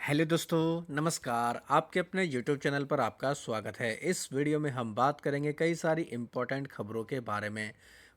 Hello दोस्तों, नमस्कार। आपके अपने यूट्यूब चैनल पर आपका स्वागत है। इस वीडियो में हम बात करेंगे कई सारी इम्पोर्टेंट खबरों के बारे में।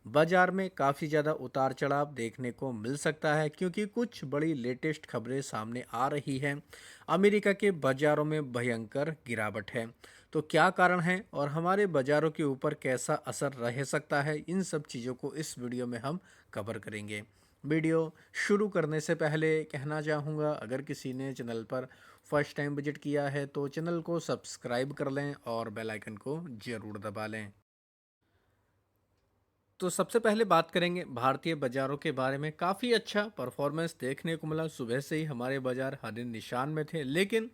बाजार में काफ़ी ज़्यादा उतार चढ़ाव देखने को मिल सकता है क्योंकि कुछ बड़ी लेटेस्ट खबरें सामने आ रही हैं। अमेरिका के बाज़ारों में भयंकर गिरावट है। तो क्या कारण है और हमारे बाज़ारों के ऊपर कैसा असर रह सकता है, इन सब चीज़ों को इस वीडियो में हम कवर करेंगे। वीडियो शुरू करने से पहले कहना चाहूँगा, अगर किसी ने चैनल पर फर्स्ट टाइम विजिट किया है तो चैनल को सब्सक्राइब कर लें और बेल आइकन को ज़रूर दबा लें। तो सबसे पहले बात करेंगे भारतीय बाज़ारों के बारे में। काफ़ी अच्छा परफॉर्मेंस देखने को मिला। सुबह से ही हमारे बाज़ार हरे निशान में थे, लेकिन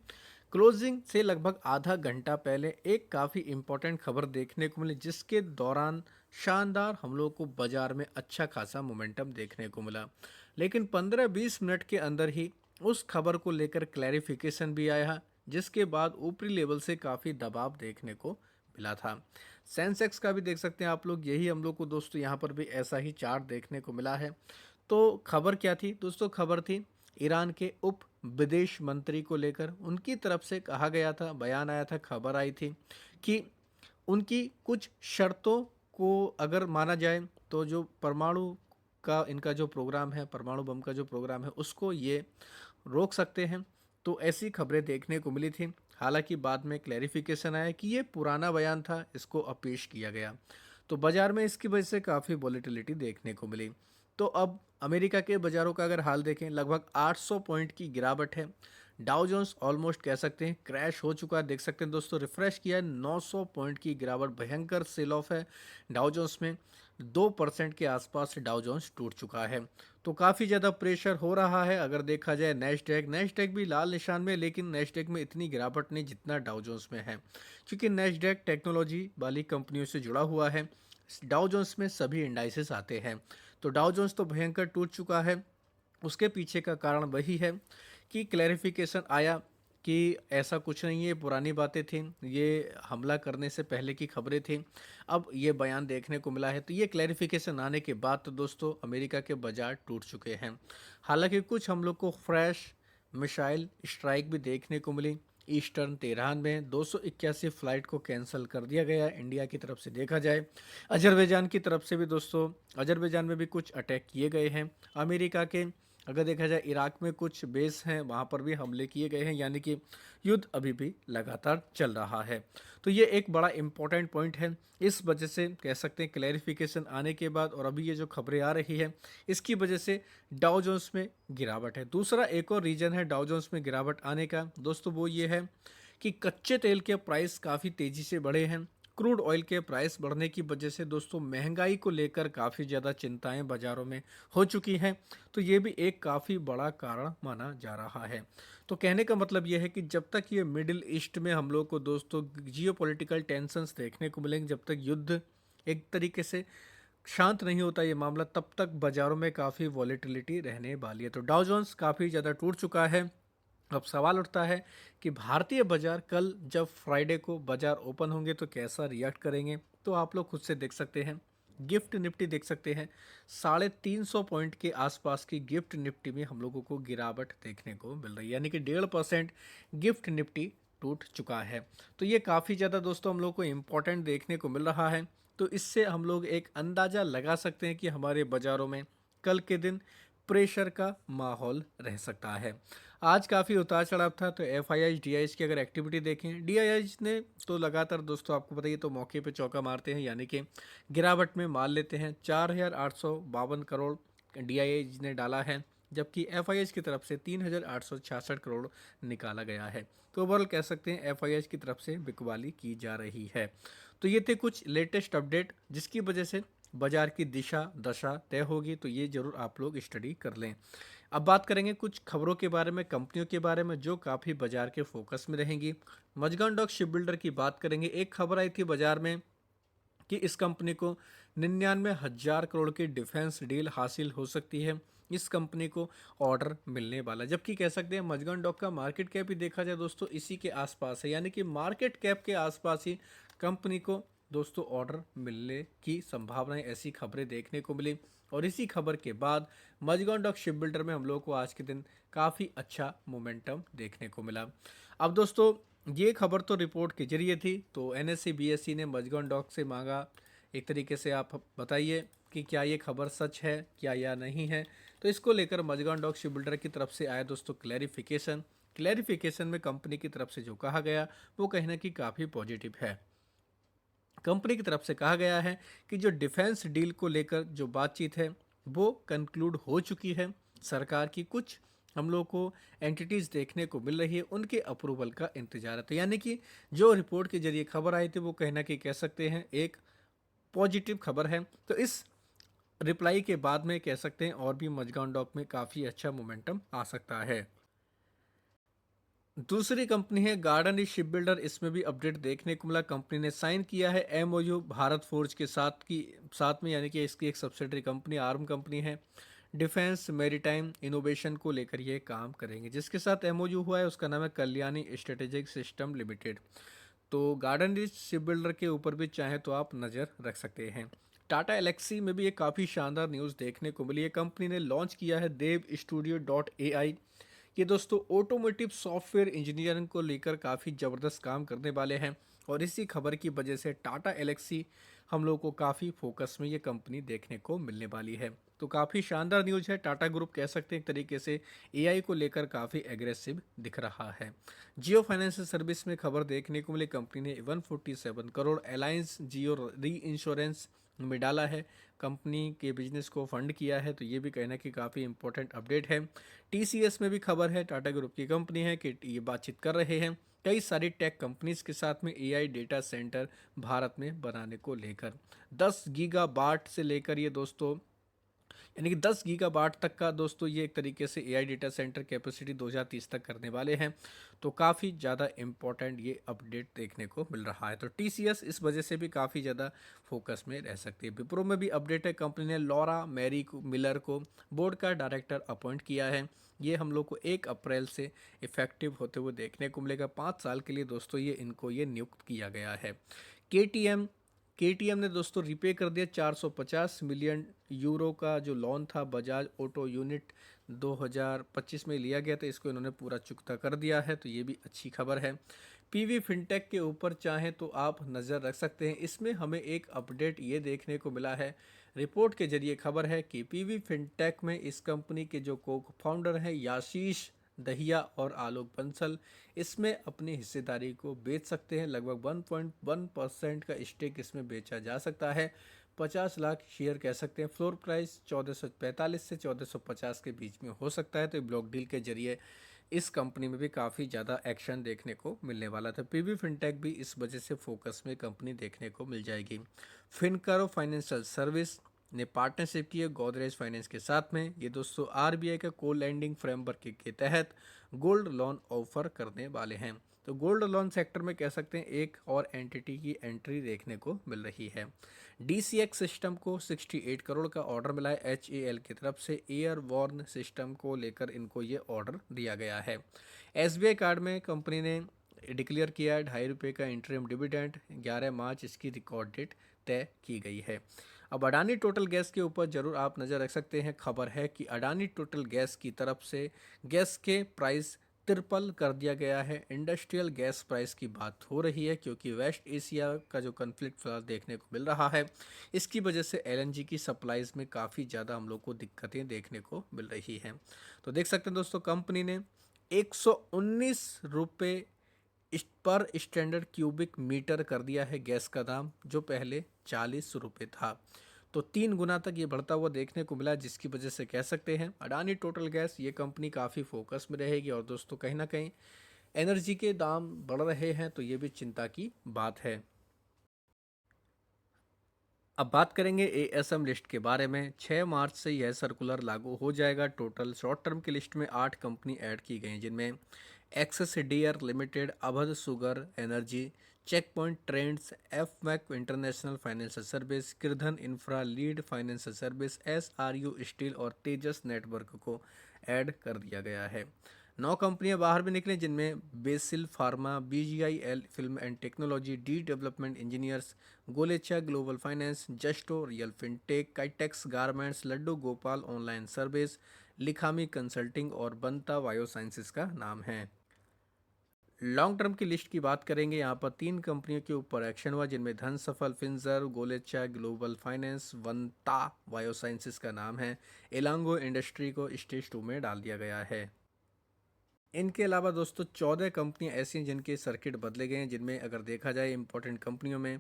क्लोजिंग से लगभग आधा घंटा पहले एक काफ़ी इम्पोर्टेंट खबर देखने को मिली, जिसके दौरान शानदार हम लोग को बाज़ार में अच्छा खासा मोमेंटम देखने को मिला। लेकिन 15-20 मिनट के अंदर ही उस खबर को लेकर क्लैरिफिकेशन भी आया, जिसके बाद ऊपरी लेवल से काफ़ी दबाव देखने को मिला था। सेंसेक्स का भी देख सकते हैं आप लोग, यही हम लोग को दोस्तों यहाँ पर भी ऐसा ही चार्ट देखने को मिला है। तो खबर क्या थी दोस्तों? खबर थी ईरान के उप विदेश मंत्री को लेकर। उनकी तरफ से कहा गया था, बयान आया था, खबर आई थी कि उनकी कुछ शर्तों को अगर माना जाए तो जो परमाणु का इनका जो प्रोग्राम है, परमाणु बम का जो प्रोग्राम है, उसको ये रोक सकते हैं। तो ऐसी खबरें देखने को मिली थी। हालांकि बाद में क्लैरिफिकेशन आया कि ये पुराना बयान था, इसको अपेश किया गया। तो बाजार में इसकी वजह से काफ़ी वॉलेटिलिटी देखने को मिली। तो अब अमेरिका के बाज़ारों का अगर हाल देखें, लगभग 800 पॉइंट की गिरावट है। डाउ जोन्स ऑलमोस्ट कह सकते हैं क्रैश हो चुका है। देख सकते हैं दोस्तों, रिफ्रेश किया है, 900 पॉइंट की गिरावट, भयंकर सेल ऑफ है डाउ जोन्स में। 2% के आसपास डाउ जोन्स टूट चुका है। तो काफ़ी ज़्यादा प्रेशर हो रहा है। अगर देखा जाए नैस्डैक नैस्डैक भी लाल निशान में, लेकिन नैस्डैक में इतनी गिरावट नहीं जितना डाउ जोन्स में है, क्योंकि नैस्डैक टेक्नोलॉजी वाली कंपनियों से जुड़ा हुआ है। डाउ जोन्स में सभी इंडाइसेस आते हैं। तो डाउ जोन्स तो भयंकर टूट चुका है। उसके पीछे का कारण वही है कि क्लैरिफिकेशन आया कि ऐसा कुछ नहीं है, पुरानी बातें थी, ये हमला करने से पहले की खबरें थी। अब ये बयान देखने को मिला है। तो ये क्लैरिफिकेशन आने के बाद तो दोस्तों अमेरिका के बाजार टूट चुके हैं। हालांकि कुछ हम लोग को फ्रेश मिसाइल स्ट्राइक भी देखने को मिली। ईस्टर्न तेहरान में 281 फ्लाइट को कैंसिल कर दिया गया है। इंडिया की तरफ से देखा जाए, अजरबैजान की तरफ से भी दोस्तों, अजरबैजान में भी कुछ अटैक किए गए हैं। अमेरिका के अगर देखा जाए इराक में कुछ बेस हैं, वहाँ पर भी हमले किए गए हैं, यानी कि युद्ध अभी भी लगातार चल रहा है। तो ये एक बड़ा इंपॉर्टेंट पॉइंट है। इस वजह से कह सकते हैं क्लैरिफिकेशन आने के बाद और अभी ये जो खबरें आ रही है, इसकी वजह से डाउ जोन्स में गिरावट है। दूसरा एक और रीज़न है डाउ जोन्स में गिरावट आने का दोस्तों, वो ये है कि कच्चे तेल के प्राइस काफ़ी तेज़ी से बढ़े हैं। क्रूड ऑयल के प्राइस बढ़ने की वजह से दोस्तों महंगाई को लेकर काफ़ी ज़्यादा चिंताएं बाज़ारों में हो चुकी हैं। तो ये भी एक काफ़ी बड़ा कारण माना जा रहा है। तो कहने का मतलब ये है कि जब तक ये मिडिल ईस्ट में हम लोग को दोस्तों जियोपॉलिटिकल टेंशन्स देखने को मिलेंगे, जब तक युद्ध एक तरीके से शांत नहीं होता ये मामला, तब तक बाज़ारों में काफ़ी वॉलेटिलिटी रहने वाली है। तो डाउ जोन्स काफ़ी ज़्यादा टूट चुका है। अब सवाल उठता है कि भारतीय बाजार कल जब फ्राइडे को बाजार ओपन होंगे तो कैसा रिएक्ट करेंगे। तो आप लोग खुद से देख सकते हैं, गिफ्ट निफ्टी देख सकते हैं, 350 पॉइंट के आसपास की गिफ्ट निफ्टी में हम लोगों को गिरावट देखने को मिल रही है, यानी कि 1.5% गिफ्ट निफ्टी टूट चुका है। तो ये काफ़ी ज़्यादा दोस्तों हम लोग को इम्पोर्टेंट देखने को मिल रहा है। तो इससे हम लोग एक अंदाज़ा लगा सकते हैं कि हमारे बाज़ारों में कल के दिन प्रेशर का माहौल रह सकता है। आज काफ़ी उतार चढ़ाव था। तो एफ आई डी आई की अगर एक्टिविटी देखें, डी आई ने तो लगातार दोस्तों आपको बताइए तो मौके पे चौका मारते हैं, यानी कि गिरावट में माल लेते हैं। 4,852 करोड़ डी आई ने डाला है, जबकि एफ आई की तरफ से 3,866 करोड़ निकाला गया है। तो ओवरऑल कह सकते हैं एफ आई की तरफ से बिकवाली की जा रही है। तो ये थे कुछ लेटेस्ट अपडेट जिसकी वजह से बाजार की दिशा दशा तय होगी। तो ये जरूर आप लोग स्टडी कर लें। अब बात करेंगे कुछ खबरों के बारे में, कंपनियों के बारे में जो काफ़ी बाजार के फोकस में रहेंगी। मजगान डॉक शिप बिल्डर की बात करेंगे। एक खबर आई थी बाजार में कि इस कंपनी को 99,000 करोड़ की डिफेंस डील हासिल हो सकती है। इस कंपनी को ऑर्डर मिलने वाला, जबकि कह सकते हैं मजगन डॉक का मार्केट कैप भी देखा जाए दोस्तों इसी के आसपास है, यानी कि मार्केट कैप के आसपास ही कंपनी को दोस्तों ऑर्डर मिलने की संभावनाएं, ऐसी खबरें देखने को मिली। और इसी खबर के बाद मजगांव डॉक शिप बिल्डर में हम लोग को आज के दिन काफ़ी अच्छा मोमेंटम देखने को मिला। अब दोस्तों ये खबर तो रिपोर्ट के जरिए थी, तो एनएससी बीएससी ने मजगांव डॉक से मांगा एक तरीके से आप बताइए कि क्या ये खबर सच है क्या या नहीं है। तो इसको लेकर मजगांव डॉक शिप बिल्डर की तरफ से आया दोस्तों क्लैरिफिकेशन में कंपनी की तरफ से जो कहा गया वो कहीं ना कहीं काफ़ी पॉजिटिव है। कंपनी की तरफ से कहा गया है कि जो डिफेंस डील को लेकर जो बातचीत है वो कंक्लूड हो चुकी है। सरकार की कुछ हम लोग को एंटिटीज देखने को मिल रही है, उनके अप्रूवल का इंतजार है। तो यानी कि जो रिपोर्ट के जरिए खबर आई थी वो कहीं ना कहीं कह सकते हैं एक पॉजिटिव खबर है। तो इस रिप्लाई के बाद में कह सकते हैं और भी मजगांव डॉक में काफ़ी अच्छा मोमेंटम आ सकता है। दूसरी कंपनी है गार्डन शिप बिल्डर, इसमें भी अपडेट देखने को मिला। कंपनी ने साइन किया है एमओयू भारत फोर्ज के साथ में, यानी कि इसकी एक सब्सिडरी कंपनी आर्म कंपनी है। डिफेंस मैरीटाइम इनोवेशन को लेकर ये काम करेंगे। जिसके साथ एमओयू हुआ है उसका नाम है कल्याणी स्ट्रेटेजिक सिस्टम लिमिटेड। तो गार्डन रिच शिप बिल्डर के ऊपर भी चाहे तो आप नज़र रख सकते हैं। टाटा एलेक्सी में भी एक काफ़ी शानदार न्यूज़ देखने को मिली है। कंपनी ने लॉन्च किया है देव स्टूडियो डॉट ए आई। ये दोस्तों ऑटोमोटिव सॉफ्टवेयर इंजीनियरिंग को लेकर काफ़ी ज़बरदस्त काम करने वाले हैं। और इसी खबर की वजह से टाटा एलेक्सी हम लोग को काफ़ी फोकस में ये कंपनी देखने को मिलने वाली है। तो काफ़ी शानदार न्यूज़ है। टाटा ग्रुप कह सकते हैं एक तरीके से एआई को लेकर काफ़ी एग्रेसिव दिख रहा है। जियो फाइनेंशियल सर्विस में खबर देखने को मिली। कंपनी ने 147 करोड़ अलायंस जियो री इंश्योरेंस में डाला है। कंपनी के बिजनेस को फंड किया है, तो ये भी कहना कि काफ़ी इंपॉर्टेंट अपडेट है। टीसीएस में भी खबर है, टाटा ग्रुप की कंपनी है, कि ये बातचीत कर रहे हैं कई सारी टेक कंपनीज के साथ में एआई डेटा सेंटर भारत में बनाने को लेकर। 10 गीगाबाट से लेकर ये दोस्तों यानी कि 10 गीगाबाट तक का दोस्तों ये एक तरीके से एआई डेटा सेंटर कैपेसिटी 2030 तक करने वाले हैं। तो काफ़ी ज़्यादा इम्पोर्टेंट ये अपडेट देखने को मिल रहा है। तो टीसीएस इस वजह से भी काफ़ी ज़्यादा फोकस में रह सकती है। विप्रो में भी अपडेट है। कंपनी ने लॉरा मैरी को मिलर को बोर्ड का डायरेक्टर अपॉइंट किया है। ये हम लोग को 1 अप्रैल से इफेक्टिव होते हुए देखने को मिलेगा। 5 साल के लिए दोस्तों ये नियुक्त किया गया है। केटीएम केटीएम ने दोस्तों रिपे कर दिया 450 मिलियन यूरो का जो लोन था बजाज ऑटो यूनिट 2025 में लिया गया था, इसको इन्होंने पूरा चुकता कर दिया है। तो ये भी अच्छी खबर है। पीवी फिनटेक के ऊपर चाहें तो आप नज़र रख सकते हैं। इसमें हमें एक अपडेट ये देखने को मिला है, रिपोर्ट के जरिए खबर है कि पीवी फिनटेक में इस कंपनी के जो को फाउंडर हैं याशीष दहिया और आलोक बंसल, इसमें अपनी हिस्सेदारी को बेच सकते हैं। लगभग 1.1% का स्टेक इसमें बेचा जा सकता है। 50 लाख शेयर कह सकते हैं। फ्लोर प्राइस 1445 से 1450 के बीच में हो सकता है। तो ब्लॉक डील के जरिए इस कंपनी में भी काफ़ी ज़्यादा एक्शन देखने को मिलने वाला था। पीवी फिनटेक भी इस वजह से फोकस में कंपनी देखने को मिल जाएगी। फिनकारो फाइनेंशियल सर्विस ने पार्टनरशिप की है गोदरेज फाइनेंस के साथ में। ये दोस्तों आरबीआई का को लैंडिंग फ्रेमवर्क के तहत गोल्ड लोन ऑफर करने वाले हैं। तो गोल्ड लोन सेक्टर में कह सकते हैं एक और एंटिटी की एंट्री देखने को मिल रही है। डीसीएक्स सिस्टम को 68 करोड़ का ऑर्डर मिला है एचएएल की तरफ से। एयरबॉर्न सिस्टम को लेकर इनको ये ऑर्डर दिया गया है। एसबीआई कार्ड में कंपनी ने डिक्लेयर किया है ₹2.5 का इंटरिम डिविडेंड। 11 मार्च इसकी रिकॉर्ड डेट तय की गई है। अब अडानी टोटल गैस के ऊपर जरूर आप नज़र रख सकते हैं। खबर है कि अडानी टोटल गैस की तरफ से गैस के प्राइस ट्रिपल कर दिया गया है। इंडस्ट्रियल गैस प्राइस की बात हो रही है क्योंकि वेस्ट एशिया का जो कन्फ्लिक्ट फिलहाल देखने को मिल रहा है, इसकी वजह से एलएनजी की सप्लाईज में काफ़ी ज़्यादा हम लोग को दिक्कतें देखने को मिल रही हैं। तो देख सकते हैं दोस्तों कंपनी ने 119 रुपये पर स्टैंडर्ड क्यूबिक मीटर कर दिया है गैस का दाम, जो पहले 40 रुपये था। तो 3 गुना तक ये बढ़ता हुआ देखने को मिला, जिसकी वजह से कह सकते हैं अडानी टोटल गैस ये कंपनी काफ़ी फोकस में रहेगी। और दोस्तों कहीं ना कहीं एनर्जी के दाम बढ़ रहे हैं, तो ये भी चिंता की बात है। अब बात करेंगे एएसएम लिस्ट के बारे में। 6 मार्च से यह सर्कुलर लागू हो जाएगा। टोटल शॉर्ट टर्म की लिस्ट में 8 कंपनी ऐड की गई, जिनमें Access Dear Limited, Awadh Sugar Energy, Check Point Trends, F Mac international financial Service, Kirdhan Infra, Lead Financial Service, SRU Steel और तेजस नेटवर्क को ऐड कर दिया गया है। 9 कंपनियां बाहर भी निकली जिनमें Basil Pharma, BGIL Film and Technology, D Development Engineers, Golecha Global Finance, Justo Real Fintech, Kitex Garments, Laddu Gopal Online Service, Likhami Consulting और बंता बायो साइंसेस का नाम है। लॉन्ग टर्म की लिस्ट की बात करेंगे, यहाँ पर 3 कंपनियों के ऊपर एक्शन हुआ जिनमें धन सफल, Fincher, Golecha Global finance, वंता biosciences का नाम है। एलांगो इंडस्ट्री को स्टेज 2 में डाल दिया गया है। इनके अलावा दोस्तों 14 कंपनियां ऐसी हैं जिनके सर्किट बदले गए हैं, जिनमें अगर देखा जाए इंपॉर्टेंट कंपनियों में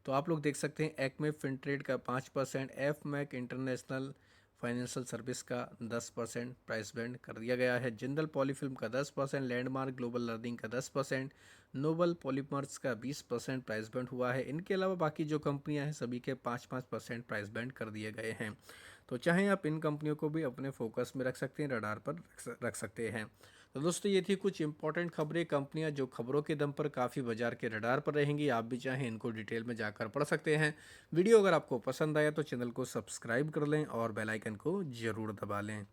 तो आप लोग देख सकते हैं एक्मे फिनट्रेड का 5%, F Mac international financial service का 10% प्राइस बैंड कर दिया गया है, जिंदल पॉलीफिल्म का 10%, लैंडमार्क ग्लोबल लर्निंग का 10%, नोबल पॉलीमर्स का 20% प्राइस बैंड हुआ है। इनके अलावा बाकी जो कंपनियां हैं सभी के 5-5% प्राइस बैंड कर दिए गए हैं। तो चाहे आप इन कंपनियों को भी अपने फोकस में रख सकते हैं, रडार पर रख सकते हैं। तो दोस्तों ये थी कुछ इंपॉर्टेंट खबरें, कंपनियां जो खबरों के दम पर काफ़ी बाजार के रडार पर रहेंगी। आप भी चाहें इनको डिटेल में जाकर पढ़ सकते हैं। वीडियो अगर आपको पसंद आया तो चैनल को सब्सक्राइब कर लें और बेल आइकन को ज़रूर दबा लें।